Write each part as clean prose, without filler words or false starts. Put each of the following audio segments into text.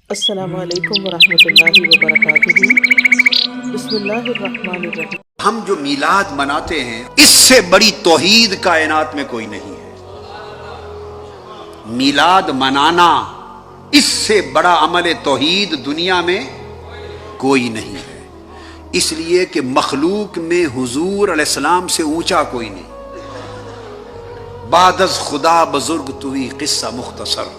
السلام علیکم ورحمۃ اللہ وبرکاتہ۔ بسم اللہ الرحمن الرحیم۔ ہم جو میلاد مناتے ہیں اس سے بڑی توحید کائنات میں کوئی نہیں ہے۔ میلاد منانا اس سے بڑا عمل توحید دنیا میں کوئی نہیں ہے، اس لیے کہ مخلوق میں حضور علیہ السلام سے اونچا کوئی نہیں۔ بعد از خدا بزرگ توئی قصہ مختصر،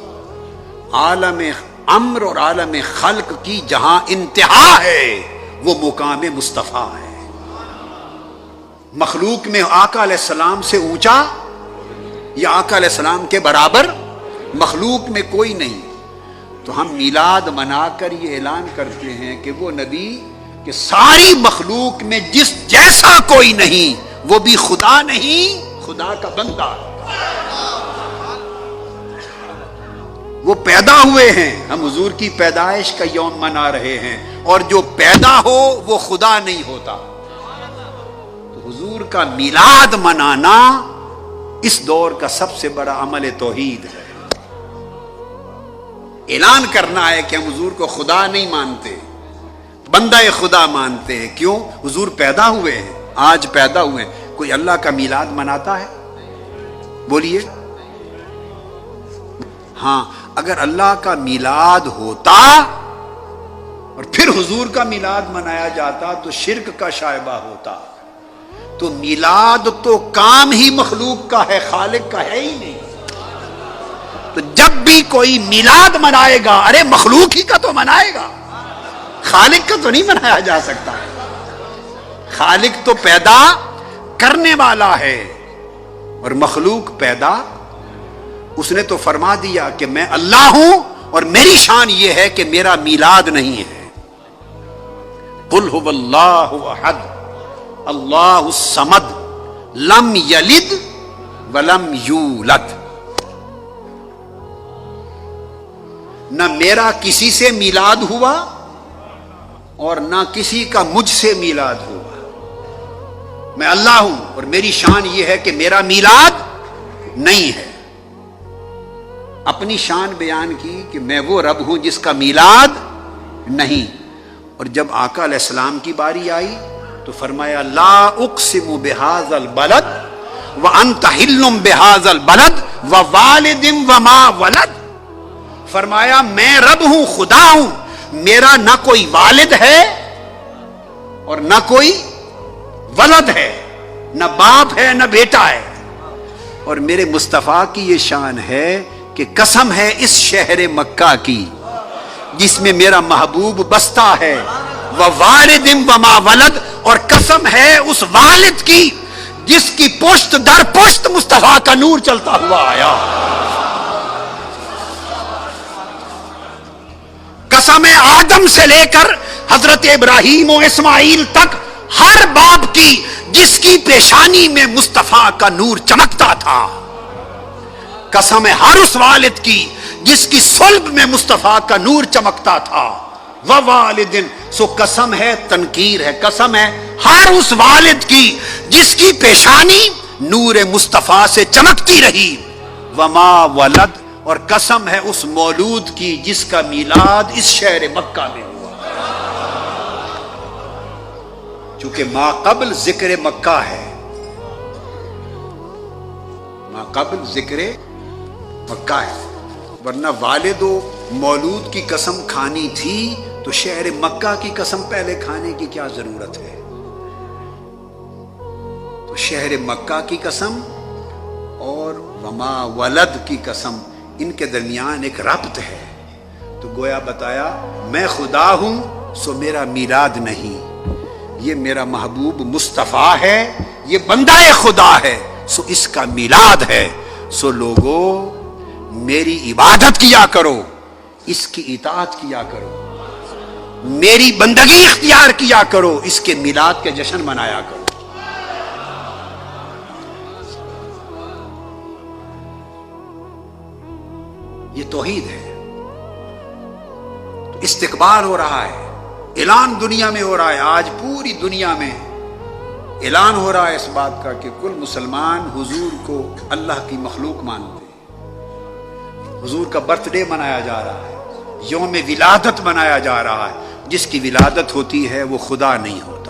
عالم امر اور عالم خلق کی جہاں انتہا ہے وہ مقام مصطفیٰ ہے۔ مخلوق میں آقا علیہ السلام سے اونچا یا آقا علیہ السلام کے برابر مخلوق میں کوئی نہیں۔ تو ہم میلاد منا کر یہ اعلان کرتے ہیں کہ وہ نبی کہ ساری مخلوق میں جس جیسا کوئی نہیں، وہ بھی خدا نہیں، خدا کا بندہ ہے۔ وہ پیدا ہوئے ہیں، ہم حضور کی پیدائش کا یوم منا رہے ہیں، اور جو پیدا ہو وہ خدا نہیں ہوتا۔ تو حضور کا میلاد منانا اس دور کا سب سے بڑا عمل توحید ہے۔ اعلان کرنا ہے کہ ہم حضور کو خدا نہیں مانتے، بندہ خدا مانتے ہیں۔ کیوں؟ حضور پیدا ہوئے ہیں، آج پیدا ہوئے ہیں۔ کوئی اللہ کا میلاد مناتا ہے؟ بولیے۔ ہاں، اگر اللہ کا میلاد ہوتا اور پھر حضور کا میلاد منایا جاتا تو شرک کا شائبہ ہوتا۔ تو میلاد تو کام ہی مخلوق کا ہے، خالق کا ہے ہی نہیں۔ تو جب بھی کوئی میلاد منائے گا، ارے مخلوق ہی کا تو منائے گا، خالق کا تو نہیں منایا جا سکتا۔ خالق تو پیدا کرنے والا ہے اور مخلوق پیدا، اس نے تو فرما دیا کہ میں اللہ ہوں اور میری شان یہ ہے کہ میرا میلاد نہیں ہے۔ قل هو اللہ احد اللہ الصمد لم یلد ولم یولد۔ نہ میرا کسی سے میلاد ہوا اور نہ کسی کا مجھ سے میلاد ہوا۔ میں اللہ ہوں اور میری شان یہ ہے کہ میرا میلاد نہیں ہے۔ اپنی شان بیان کی کہ میں وہ رب ہوں جس کا میلاد نہیں۔ اور جب آقا علیہ السلام کی باری آئی تو فرمایا لا اقسم بہذا البلد وانت حل بہذا البلد ووالد وما ولد۔ فرمایا میں رب ہوں، خدا ہوں، میرا نہ کوئی والد ہے اور نہ کوئی ولد ہے، نہ باپ ہے نہ بیٹا ہے۔ اور میرے مصطفیٰ کی یہ شان ہے کہ قسم ہے اس شہر مکہ کی جس میں میرا محبوب بستا ہے، ووالد وما ولد، اور قسم ہے اس والد کی جس کی پشت در پشت مصطفیٰ کا نور چلتا ہوا آیا۔ قسم ہے آدم سے لے کر حضرت ابراہیم و اسماعیل تک ہر باپ کی جس کی پیشانی میں مصطفیٰ کا نور چمکتا تھا۔ قسم ہے ہر اس والد کی جس کی صلب میں مصطفیٰ کا نور چمکتا تھا۔ ووالدن، سو قسم ہے تنکیر ہے، قسم ہے ہر اس والد کی جس کی پیشانی نور مصطفیٰ سے چمکتی رہی۔ وما ولد، اور قسم ہے اس مولود کی جس کا میلاد اس شہر مکہ میں ہوا۔ چونکہ ما قبل ذکر مکہ ہے، ما قبل ذکر مکہ ہے، ورنہ والد و مولود کی قسم کھانی تھی تو شہر مکہ کی قسم پہلے کھانے کی کیا ضرورت ہے؟ تو شہر مکہ کی قسم اور وما ولد کی قسم، ان کے درمیان ایک ربط ہے۔ تو گویا بتایا میں خدا ہوں سو میرا میلاد نہیں، یہ میرا محبوب مصطفیٰ ہے، یہ بندہ خدا ہے سو اس کا میلاد ہے۔ سو لوگو میری عبادت کیا کرو، اس کی اطاعت کیا کرو، میری بندگی اختیار کیا کرو، اس کے میلاد کے جشن منایا کرو۔ یہ توحید ہے۔ تو استقبال ہو رہا ہے، اعلان دنیا میں ہو رہا ہے، آج پوری دنیا میں اعلان ہو رہا ہے اس بات کا کہ کل مسلمان حضور کو اللہ کی مخلوق مانتے ہیں۔ حضور کا برتھ ڈے منایا جا رہا ہے، یوم ولادت منایا جا رہا ہے. جس کی ولادت ہوتی ہے وہ خدا نہیں ہوتا.